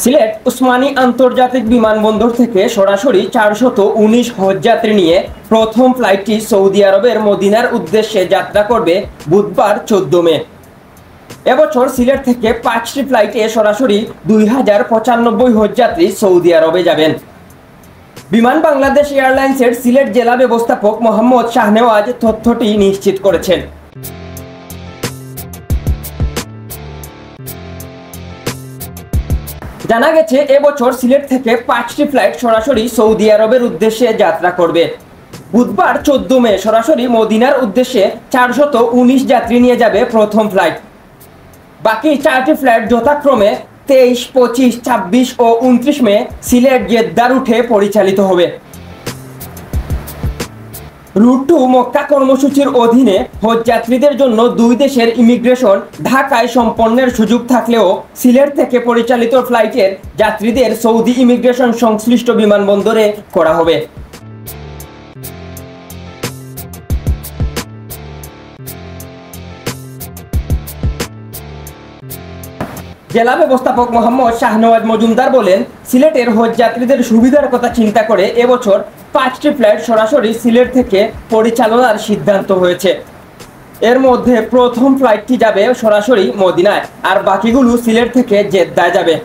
সিলেট উসমানী আন্তর্জাতিক বিমানবন্দর থেকে সরাসরি 419 হজযাত্রী নিয়ে প্রথম ফ্লাইটটি সৌদি আরবের মদিনার উদ্দেশ্যে যাত্রা করবে বুধবার 14 মে। এবছর সিলেট থেকে 5টি ফ্লাইটে সরাসরি 2095 হজযাত্রী সৌদি আরবে যাবেন। বিমান বাংলাদেশ এয়ারলাইন্সের সিলেট জেলা ব্যবস্থাপক মোহাম্মদ শাহনেওয়াজ তথ্যটি নিশ্চিত করেছেন। জানা গেছে, এবছর সিলেট থেকে 5টি ফ্লাইট সরাসরি সৌদি আরবের উদ্দেশ্যে যাত্রা করবে। বুধবার 14 মে সরাসরি মদিনার উদ্দেশ্যে 419 যাত্রী নিয়ে যাবে প্রথম ফ্লাইট। বাকি 4টি ফ্লাইট যথাক্রমে 23, 25, 26 ও 29 মে সিলেট জেদ্দা রুটে পরিচালিত হবে। রুট টু মক্কা কর্মসূচির অধীনে হজ যাত্রীদের জন্য দুই দেশের ইমিগ্রেশন ঢাকায় সম্পন্নের সুযোগ থাকলেও সিলেট থেকে পরিচালিত ফ্লাইটের যাত্রীদের সৌদি ইমিগ্রেশন সংশ্লিষ্ট বিমানবন্দরে করা হবে। জেলা ব্যবস্থাপক মোহাম্মদ শাহনেওয়াজ মজুমদার বলেন, সিলেটের হজ যাত্রীদের সুবিধার কথা চিন্তা করে এবছর 5টি ফ্লাইট সরাসরি সিলেট থেকে পরিচালনার সিদ্ধান্ত হয়েছে। এর মধ্যে প্রথম ফ্লাইটটি যাবে সরাসরি মদিনায়, আর বাকিগুলো সিলেট থেকে জেদ্দায় যাবে।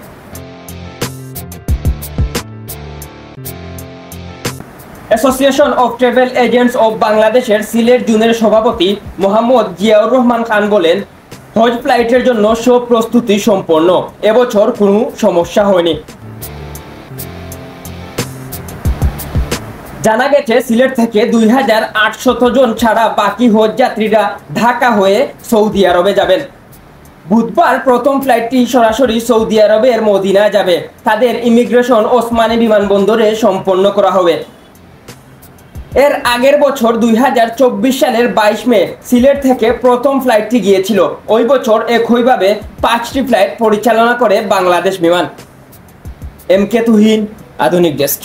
Association of travel agents of বাংলাদেশের সিলেট জোনের সভাপতি মোহাম্মদ জিয়াউর রহমান খান বলেন, হজ ফ্লাইটের জন্য সব প্রস্তুতি সম্পন্ন, এবছর কোনো সমস্যা হয়নি। জানা গেছে, সিলেট থেকে 2800 জন ছাড়া বাকি হজ যাত্রীরা ঢাকা হয়ে সৌদি আরবে যাবেন। বুধবার প্রথম ফ্লাইটটি সরাসরি সৌদি আরবের মদিনায় যাবে। তাদের ইমিগ্রেশন ওসমানী বিমানবন্দরে সম্পন্ন করা হবে। এর আগের বছর 2024 সালের 22 মে সিলেট থেকে প্রথম ফ্লাইটটি গিয়েছিল। ওই বছর একইভাবে 5টি ফ্লাইট পরিচালনা করে বাংলাদেশ বিমান। এম কে তুহিন, আধুনিক ডেস্ক।